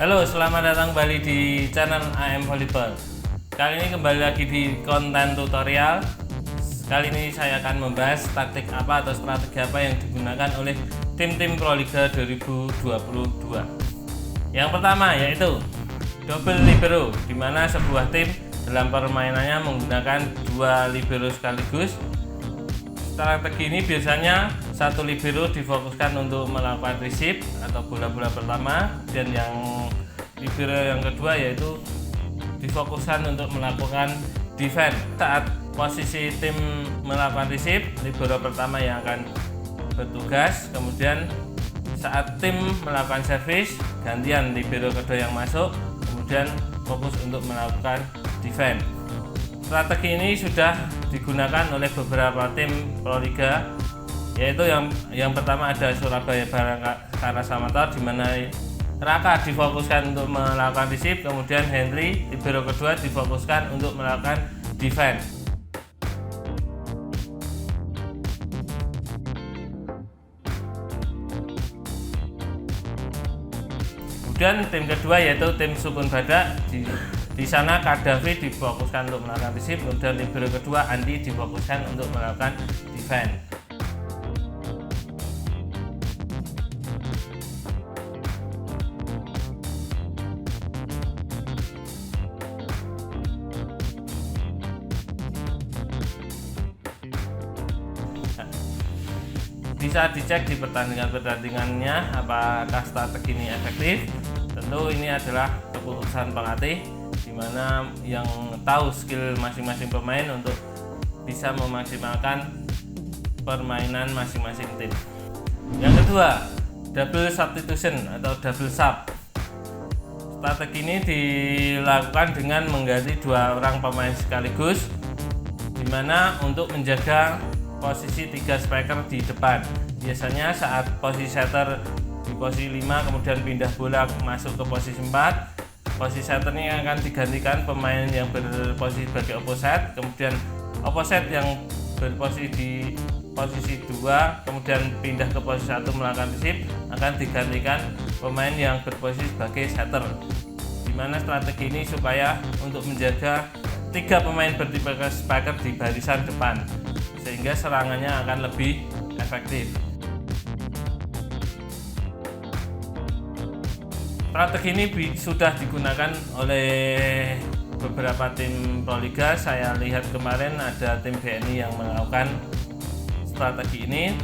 Halo, selamat datang kembali di channel AM Volleyball. Kali ini kembali lagi di konten tutorial. Kali ini saya akan membahas taktik apa atau strategi apa yang digunakan oleh tim-tim Proliga 2022. Yang pertama yaitu double libero, di mana sebuah tim dalam permainannya menggunakan dua libero sekaligus. Strategi ini biasanya satu libero difokuskan untuk melakukan receive atau bola-bola pertama, dan yang libero yang kedua yaitu difokuskan untuk melakukan defense. Saat posisi tim melakukan receive, libero pertama yang akan bertugas, kemudian saat tim melakukan service, gantian libero kedua yang masuk, kemudian fokus untuk melakukan defense. Strategi ini sudah digunakan oleh beberapa tim Proliga, yaitu yang pertama ada Surabaya Bayangkara Samator, di mana Raka difokuskan untuk melakukan receive, kemudian Henry libero kedua difokuskan untuk melakukan defense. Kemudian tim kedua yaitu tim Sukun Badak, di sana Kadafi difokuskan untuk melakukan receive, kemudian libero kedua Andi difokuskan untuk melakukan defense. Bisa dicek di pertandingannya apakah strategi ini efektif. Tentu ini adalah keputusan pelatih, di mana yang tahu skill masing-masing pemain untuk bisa memaksimalkan permainan masing-masing tim. Yang kedua, double substitution atau double sub. Strategi ini dilakukan dengan mengganti dua orang pemain sekaligus, di mana untuk menjaga posisi 3 striker di depan. Biasanya saat posisi setter di posisi 5 kemudian pindah bola masuk ke posisi 4, posisi setter ini akan digantikan pemain yang berposisi sebagai opposite, kemudian opposite yang berposisi di posisi 2 kemudian pindah ke posisi 1 melakukan receive akan digantikan pemain yang berposisi sebagai setter. Dimana strategi ini supaya untuk menjaga 3 pemain bertipe striker di barisan depan, sehingga serangannya akan lebih efektif. Strategi ini sudah digunakan oleh beberapa tim Proliga. Saya lihat kemarin ada tim BNI yang melakukan strategi ini,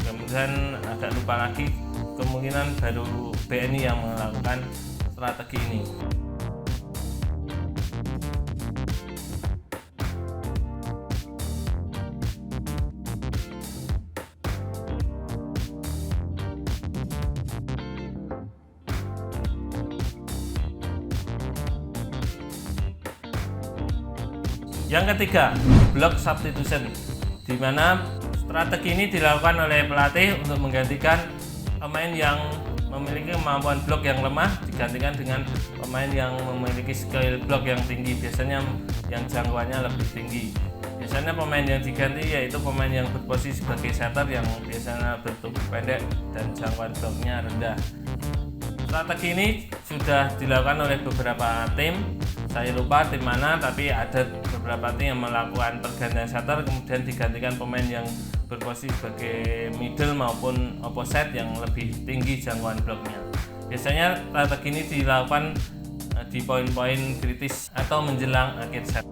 kemudian agak lupa lagi, kemungkinan baru BNI yang melakukan strategi ini. Yang ketiga, block substitution, di mana strategi ini dilakukan oleh pelatih untuk menggantikan pemain yang memiliki kemampuan blok yang lemah digantikan dengan pemain yang memiliki skill blok yang tinggi, biasanya yang jangkauannya lebih tinggi. Biasanya pemain yang diganti yaitu pemain yang berposisi sebagai setter yang biasanya bertubuh pendek dan jangkauan bloknya rendah. Strategi ini sudah dilakukan oleh beberapa tim, saya lupa tim mana, tapi ada beberapa tim yang melakukan pergantian setter kemudian digantikan pemain yang berposisi sebagai middle maupun opposite yang lebih tinggi jangkauan bloknya. Biasanya strategi ini dilakukan di poin-poin kritis atau menjelang akhir set.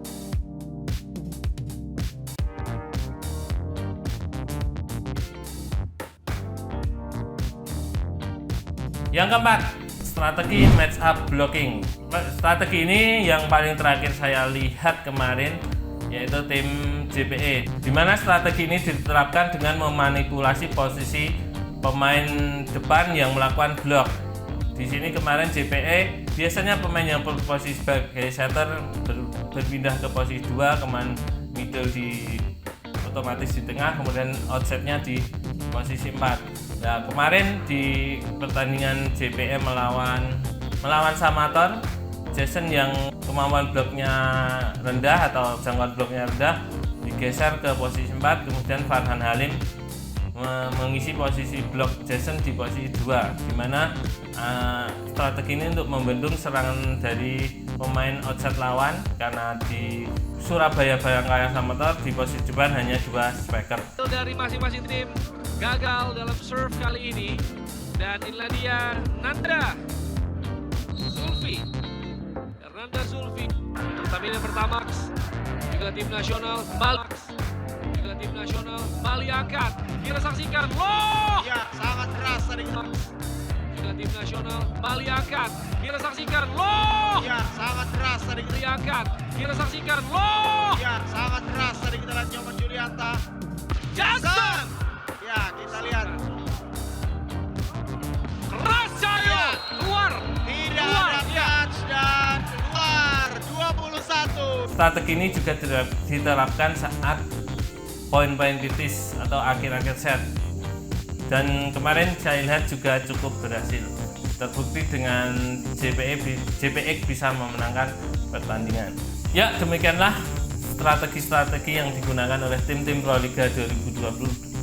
Yang keempat, strategi match up blocking. Strategi ini yang paling terakhir saya lihat kemarin yaitu tim JPE, di mana strategi ini diterapkan dengan memanipulasi posisi pemain depan yang melakukan blok. Di sini kemarin JPE biasanya pemain yang berposisi sebagai setter berpindah ke posisi 2, kemudian middle di otomatis di tengah, kemudian outside-nya di posisi 4. Nah, kemarin di pertandingan JPE melawan Samator, Jason yang kemampuan bloknya rendah atau jangkauan bloknya rendah digeser ke posisi 4, kemudian Farhan Halim mengisi posisi blok Jason di posisi 2, di mana strategi ini untuk membendung serangan dari pemain outside lawan, karena di Surabaya Bayangkara Samotor di posisi depan hanya 2 striker. Dari masing-masing tim gagal dalam serve kali ini, dan inilah dia Nanda Zulfi, Hernanda Zulfi untuk tampil yang pertama juga tim nasional Bali angkat, kita saksikan loh Ya, sangat keras tadi. juga tim nasional Bali angkat, kita saksikan loh Ya, sangat keras tadi. Bali angkat, kita saksikan loh Ya, sangat keras tadi kita lihat Nyoman Julianta. Jason Ya, kita lihat keras Cahyo keluar tidak Keluar, ada ya. touch dan keluar 21. Strategi ini juga diterapkan saat poin-poin kritis atau akhir-akhir set, dan kemarin saya lihat juga cukup berhasil, terbukti dengan JPX bisa memenangkan pertandingan. Ya, demikianlah strategi-strategi yang digunakan oleh tim-tim Proliga 2022.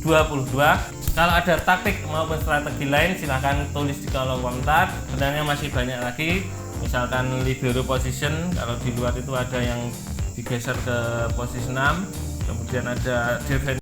Kalau ada taktik maupun strategi lain silahkan tulis di kolom komentar. Sebenarnya masih banyak lagi, misalkan libero position, kalau di luar itu ada yang digeser ke posisi 6, kemudian ada defense